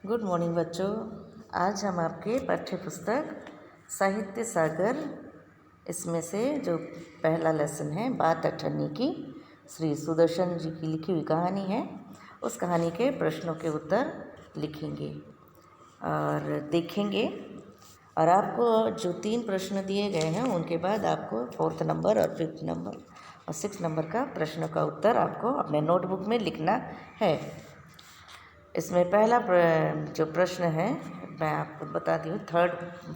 Good morning बच्चों। आज हम आपके पाठ्य पुस्तक साहित्य सागर इसमें से जो पहला लेसन है बात अठन्नी की श्री सुदर्शन जी की लिखी हुई कहानी है, उस कहानी के प्रश्नों के उत्तर लिखेंगे और देखेंगे। और आपको जो 3 प्रश्न दिए गए हैं उनके बाद आपको 4th नंबर और 5th नंबर और 6th नंबर का प्रश्न का उत्तर आपको अपने नोटबुक में लिखना है। इसमें पहला जो प्रश्न है मैं आपको बता दी हूँ। 3rd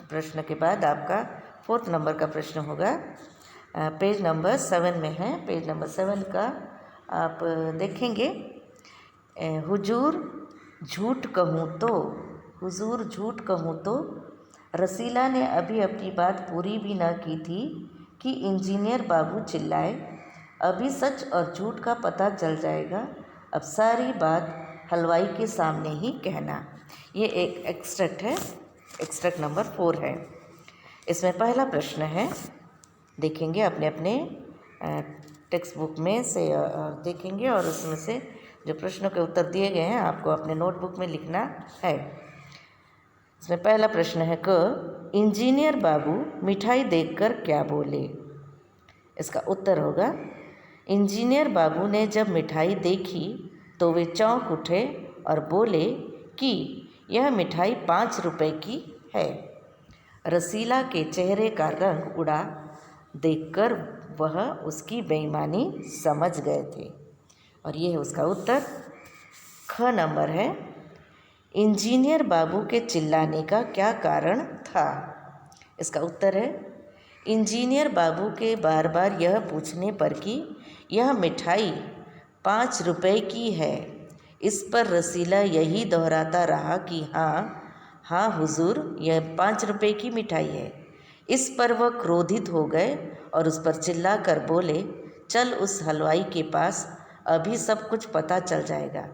प्रश्न के बाद आपका 4th नंबर का प्रश्न होगा। पेज नंबर 7 में है। पेज नंबर 7 का आप देखेंगे। हुजूर झूठ कहूँ तो रसीला ने अभी अपनी बात पूरी भी न की थी कि इंजीनियर बाबू चिल्लाए, अभी सच और झूठ का पता चल जाएगा, अब सारी बात हलवाई के सामने ही कहना। ये एक एक्सट्रैक्ट है, एक्सट्रैक्ट नंबर 4 है। इसमें पहला प्रश्न है, देखेंगे अपने अपने टेक्स्ट बुक में से देखेंगे और उसमें से जो प्रश्नों के उत्तर दिए गए हैं आपको अपने नोटबुक में लिखना है। इसमें पहला प्रश्न है क इंजीनियर बाबू मिठाई देखकर क्या बोले। इसका उत्तर होगा, इंजीनियर बाबू ने जब मिठाई देखी तो वे चौंक उठे और बोले कि यह मिठाई 5 रुपए की है। रसीला के चेहरे का रंग उड़ा देखकर वह उसकी बेईमानी समझ गए थे। और यह है उसका उत्तर। ख नंबर है, इंजीनियर बाबू के चिल्लाने का क्या कारण था। इसका उत्तर है, इंजीनियर बाबू के बार बार यह पूछने पर कि यह मिठाई 5 रुपए की है, इस पर रसीला यही दोहराता रहा कि हाँ हुजूर, यह 5 रुपए की मिठाई है। इस पर वह क्रोधित हो गए और उस पर चिल्ला कर बोले, चल उस हलवाई के पास, अभी सब कुछ पता चल जाएगा।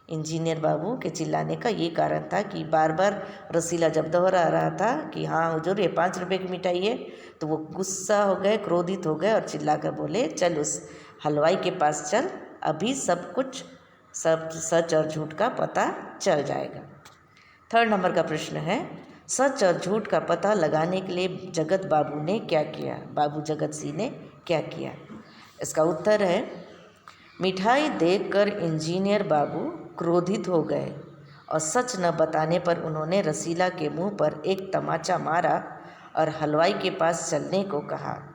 इंजीनियर बाबू के चिल्लाने का ये कारण था कि बार बार रसीला जब दोहरा रहा था कि हाँ हुजूर, ये 5 रुपए की मिठाई है, तो वो गुस्सा हो गए, क्रोधित हो गए और चिल्ला कर बोले, चल उस हलवाई के पास चल, अभी सब कुछ सच और झूठ का पता चल जाएगा। 3rd नंबर का प्रश्न है, सच और झूठ का पता लगाने के लिए जगत बाबू ने क्या किया। बाबू जगत सिंह ने क्या किया। इसका उत्तर है, मिठाई देखकर इंजीनियर बाबू क्रोधित हो गए और सच न बताने पर उन्होंने रसीला के मुंह पर एक तमाचा मारा और हलवाई के पास चलने को कहा।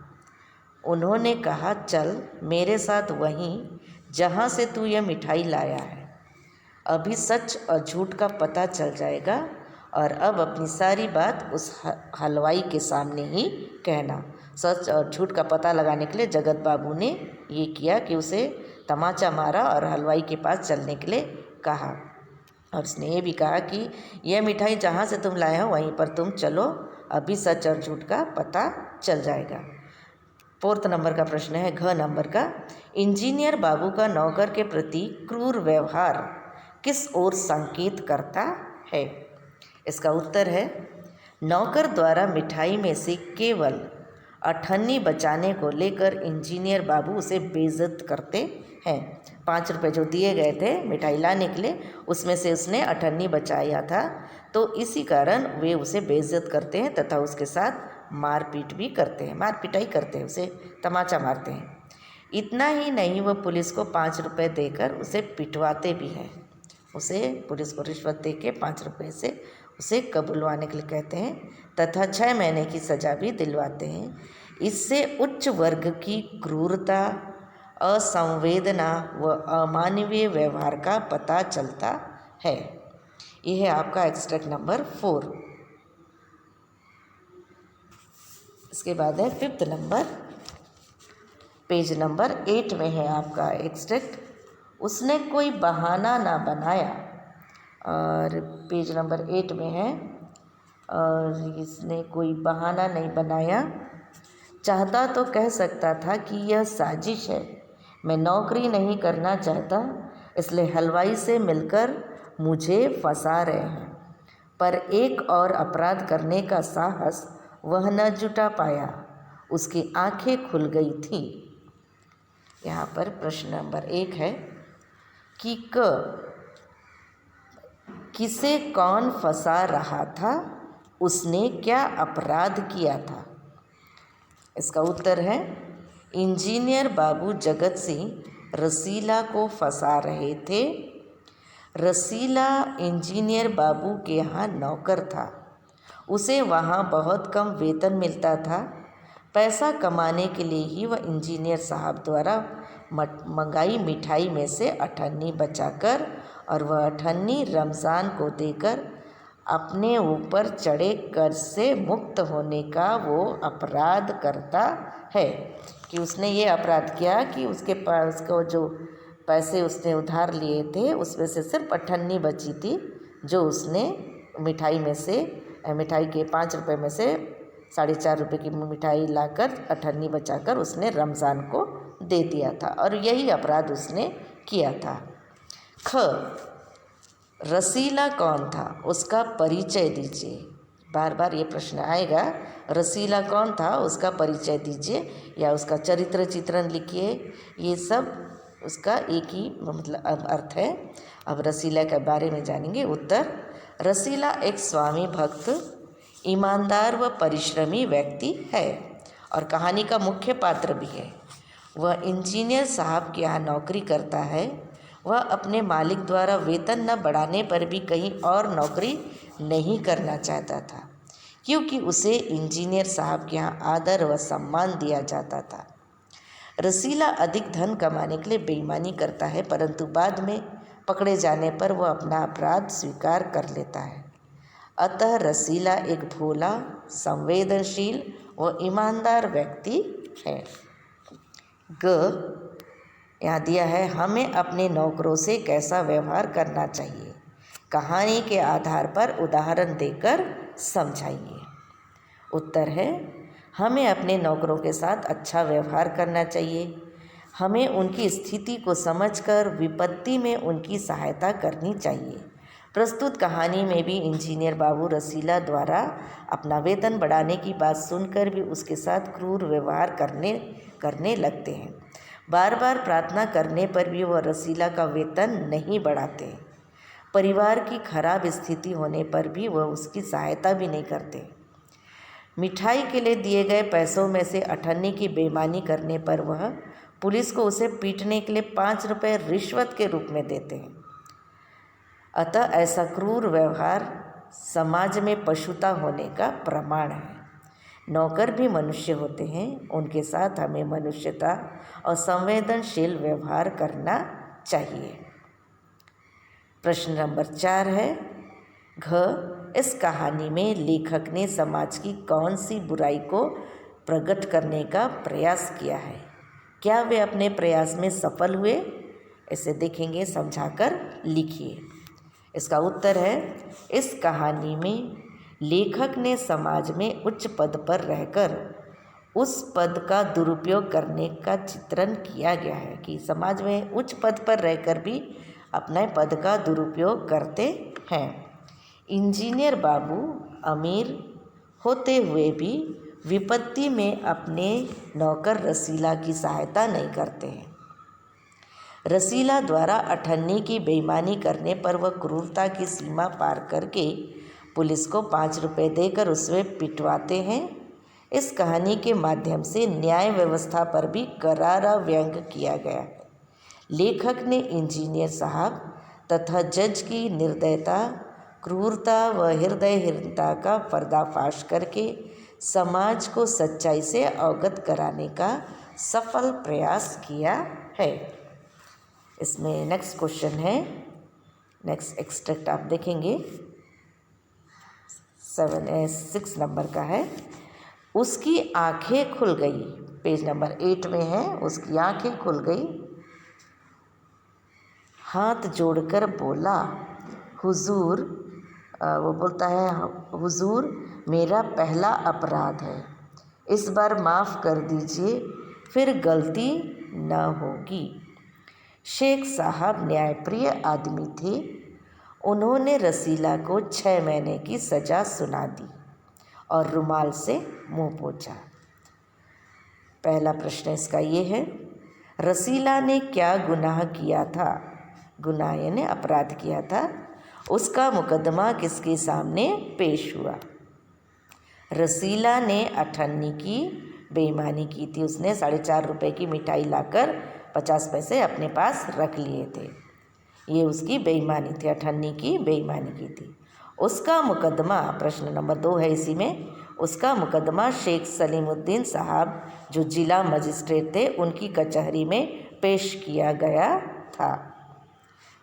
उन्होंने कहा, चल मेरे साथ वहीं जहाँ से तू यह मिठाई लाया है, अभी सच और झूठ का पता चल जाएगा और अब अपनी सारी बात उस हलवाई के सामने ही कहना। सच और झूठ का पता लगाने के लिए जगत बाबू ने ये किया कि उसे तमाचा मारा और हलवाई के पास चलने के लिए कहा। और उसने ये भी कहा कि यह मिठाई जहाँ से तुम लाए हो वहीं पर तुम चलो, अभी सच और झूठ का पता चल जाएगा। 4th नंबर का प्रश्न है, घ नंबर का, इंजीनियर बाबू का नौकर के प्रति क्रूर व्यवहार किस ओर संकेत करता है। इसका उत्तर है, नौकर द्वारा मिठाई में से केवल अठन्नी बचाने को लेकर इंजीनियर बाबू उसे बेइज्जत करते हैं। 5 रुपए जो दिए गए थे मिठाई लाने के लिए, उसमें से उसने अठन्नी बचाया था, तो इसी कारण वे उसे बेइज्जत करते हैं तथा उसके साथ मारपीट भी करते हैं, मार पिटाई करते हैं, उसे तमाचा मारते हैं। इतना ही नहीं, वह पुलिस को 5 रुपए देकर उसे पिटवाते भी हैं। उसे पुलिस को रिश्वत दे के 5 रुपए से उसे कबुलवाने के लिए कहते हैं तथा 6 महीने की सज़ा भी दिलवाते हैं। इससे उच्च वर्ग की क्रूरता, असंवेदना व अमानवीय व्यवहार का पता चलता है। यह है आपका एक्सट्रैक्ट नंबर 4। इसके बाद है 5th नंबर, पेज नंबर 8 में है आपका एक्सट्रैक्ट। उसने कोई बहाना ना बनाया, और पेज नंबर 8 में है, और इसने कोई बहाना नहीं बनाया। चाहता तो कह सकता था कि यह साजिश है, मैं नौकरी नहीं करना चाहता, इसलिए हलवाई से मिलकर मुझे फंसा रहे हैं, पर एक और अपराध करने का साहस वह न जुटा पाया, उसकी आंखें खुल गई थीं। यहाँ पर प्रश्न नंबर 1 है कि किसे कौन फंसा रहा था, उसने क्या अपराध किया था। इसका उत्तर है इंजीनियर बाबू जगत सिंह रसीला को फंसा रहे थे। रसीला इंजीनियर बाबू के यहाँ नौकर था। उसे वहाँ बहुत कम वेतन मिलता था। पैसा कमाने के लिए ही वह इंजीनियर साहब द्वारा मंगाई मिठाई में से अठन्नी बचाकर और वह अठन्नी रमज़ान को देकर अपने ऊपर चढ़े कर्ज से मुक्त होने का वो अपराध करता है। कि उसने ये अपराध किया कि उसके पास उसको जो पैसे उसने उधार लिए थे उसमें से सिर्फ अठन्नी बची थी, जो उसने मिठाई के 5 रुपये में से 4.5 रुपये की मिठाई लाकर अठन्नी बचाकर उसने रमज़ान को दे दिया था और यही अपराध उसने किया था। ख, रसीला कौन था, उसका परिचय दीजिए। बार बार ये प्रश्न आएगा, रसीला कौन था, उसका परिचय दीजिए या उसका चरित्र चित्रण लिखिए। ये सब उसका एक ही मतलब अर्थ है। अब रसीला के बारे में जानेंगे। उत्तर, रसीला एक स्वामी भक्त, ईमानदार व परिश्रमी व्यक्ति है और कहानी का मुख्य पात्र भी है। वह इंजीनियर साहब के यहाँ नौकरी करता है। वह अपने मालिक द्वारा वेतन न बढ़ाने पर भी कहीं और नौकरी नहीं करना चाहता था, क्योंकि उसे इंजीनियर साहब के यहाँ आदर व सम्मान दिया जाता था। रसीला अधिक धन कमाने के लिए बेईमानी करता है, परंतु बाद में पकड़े जाने पर वह अपना अपराध स्वीकार कर लेता है। अतः रसीला एक भोला, संवेदनशील व ईमानदार व्यक्ति है। ग, यहाँ दिया है हमें अपने नौकरों से कैसा व्यवहार करना चाहिए। कहानी के आधार पर उदाहरण देकर समझाइए। उत्तर है हमें अपने नौकरों के साथ अच्छा व्यवहार करना चाहिए। हमें उनकी स्थिति को समझकर विपत्ति में उनकी सहायता करनी चाहिए। प्रस्तुत कहानी में भी इंजीनियर बाबू रसीला द्वारा अपना वेतन बढ़ाने की बात सुनकर भी उसके साथ क्रूर व्यवहार करने लगते हैं। बार बार प्रार्थना करने पर भी वह रसीला का वेतन नहीं बढ़ाते। परिवार की खराब स्थिति होने पर भी वह उसकी सहायता भी नहीं करते। मिठाई के लिए दिए गए पैसों में से अठन्नी की बेईमानी करने पर वह पुलिस को उसे पीटने के लिए 5 रुपये रिश्वत के रूप में देते हैं। अतः ऐसा क्रूर व्यवहार समाज में पशुता होने का प्रमाण है। नौकर भी मनुष्य होते हैं, उनके साथ हमें मनुष्यता और संवेदनशील व्यवहार करना चाहिए। प्रश्न नंबर 4 है, घ, इस कहानी में लेखक ने समाज की कौन सी बुराई को प्रकट करने का प्रयास किया है। क्या वे अपने प्रयास में सफल हुए, इसे देखेंगे, समझाकर लिखिए। इसका उत्तर है इस कहानी में लेखक ने समाज में उच्च पद पर रहकर उस पद का दुरुपयोग करने का चित्रण किया गया है। कि समाज में उच्च पद पर रहकर भी अपने पद का दुरुपयोग करते हैं। इंजीनियर बाबू अमीर होते हुए भी विपत्ति में अपने नौकर रसीला की सहायता नहीं करते हैं। रसीला द्वारा अठन्नी की बेईमानी करने पर वह क्रूरता की सीमा पार करके पुलिस को 5 रुपये देकर उसे पिटवाते हैं। इस कहानी के माध्यम से न्याय व्यवस्था पर भी करारा व्यंग किया गया है। लेखक ने इंजीनियर साहब तथा जज की निर्दयता, क्रूरता व हृदयहीनता का पर्दाफाश करके समाज को सच्चाई से अवगत कराने का सफल प्रयास किया है। इसमें नेक्स्ट क्वेश्चन है, नेक्स्ट एक्सट्रैक्ट आप देखेंगे 6 नंबर का है। उसकी आंखें खुल गई, पेज नंबर 8 में है। उसकी आंखें खुल गई, हाथ जोड़कर बोला, हुजूर, वो बोलता है, हुजूर मेरा पहला अपराध है, इस बार माफ़ कर दीजिए, फिर गलती न होगी। शेख साहब न्यायप्रिय आदमी थे। उन्होंने रसीला को 6 महीने की सज़ा सुना दी और रुमाल से मुंह पोंछा। पहला प्रश्न इसका ये है, रसीला ने क्या गुनाह किया था, गुनाह यानी अपराध किया था। उसका मुकदमा किसके सामने पेश हुआ? रसीला ने अठन्नी की बेईमानी की थी। उसने 4.5 रुपये की मिठाई लाकर 50 पैसे अपने पास रख लिए थे। ये उसकी बेईमानी थी, अठन्नी की बेईमानी की थी। उसका मुकदमा, प्रश्न नंबर 2 है इसी में, उसका मुकदमा शेख सलीमुद्दीन साहब जो जिला मजिस्ट्रेट थे उनकी कचहरी में पेश किया गया था।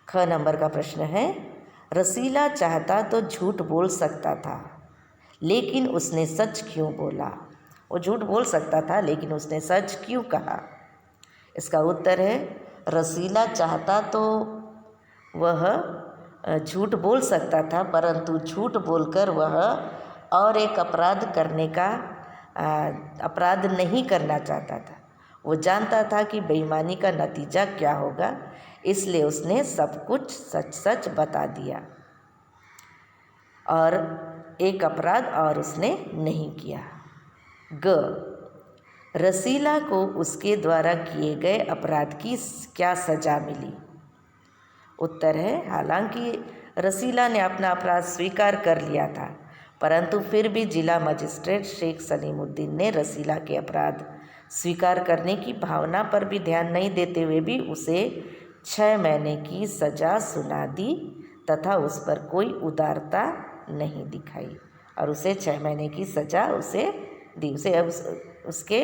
ख नंबर का प्रश्न है, रसीला चाहता तो झूठ बोल सकता था लेकिन उसने सच क्यों बोला? वो झूठ बोल सकता था लेकिन उसने सच क्यों कहा? इसका उत्तर है, रसीला चाहता तो वह झूठ बोल सकता था परंतु झूठ बोलकर वह और एक अपराध नहीं करना चाहता था। वो जानता था कि बेईमानी का नतीजा क्या होगा, इसलिए उसने सब कुछ सच सच बता दिया और एक अपराध और उसने नहीं किया। ग, रसीला को उसके द्वारा किए गए अपराध की क्या सज़ा मिली? उत्तर है, हालांकि रसीला ने अपना अपराध स्वीकार कर लिया था परंतु फिर भी जिला मजिस्ट्रेट शेख सलीमुद्दीन ने रसीला के अपराध स्वीकार करने की भावना पर भी ध्यान नहीं देते हुए भी उसे 6 महीने की सज़ा सुना दी तथा उस पर कोई उदारता नहीं दिखाई और उसे 6 महीने की सज़ा उसे दी। उसे उसके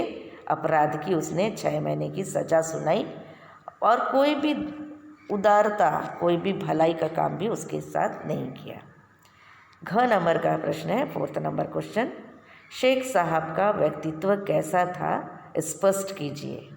अपराध की उसने 6 महीने की सज़ा सुनाई और कोई भी उदारता, कोई भी भलाई का काम भी उसके साथ नहीं किया। घ नंबर का प्रश्न है, 4th नंबर क्वेश्चन, शेख साहब का व्यक्तित्व कैसा था, स्पष्ट कीजिए।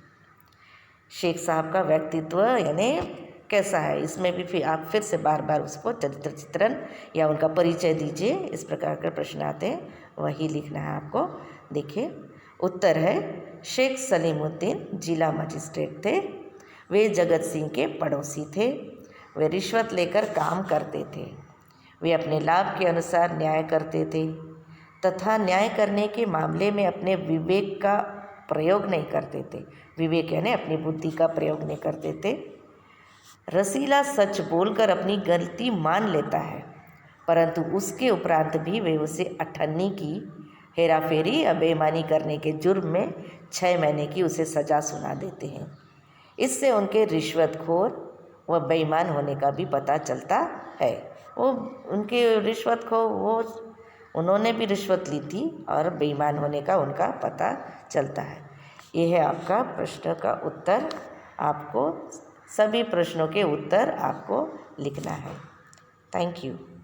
शेख साहब का व्यक्तित्व यानी कैसा है, इसमें भी आप फिर से बार बार उसको चरित्र चित्रण या उनका परिचय दीजिए। इस प्रकार के प्रश्न आते हैं, वही लिखना है आपको। देखिए, उत्तर है, शेख सलीमुद्दीन जिला मजिस्ट्रेट थे। वे जगत सिंह के पड़ोसी थे। वे रिश्वत लेकर काम करते थे। वे अपने लाभ के अनुसार न्याय करते थे तथा न्याय करने के मामले में अपने विवेक का प्रयोग नहीं करते थे। विवेक यानी अपनी बुद्धि का प्रयोग नहीं करते थे। रसीला सच बोलकर अपनी गलती मान लेता है परंतु उसके उपरांत भी वे उसे अठन्नी की हेराफेरी या बेईमानी करने के जुर्म में 6 महीने की उसे सज़ा सुना देते हैं। इससे उनके रिश्वतखोर व बेईमान होने का भी पता चलता है। वो उनके उन्होंने भी रिश्वत ली थी और बेईमान होने का उनका पता चलता है। यह है आपका प्रश्न का उत्तर। आपको सभी प्रश्नों के उत्तर आपको लिखना है। Thank you.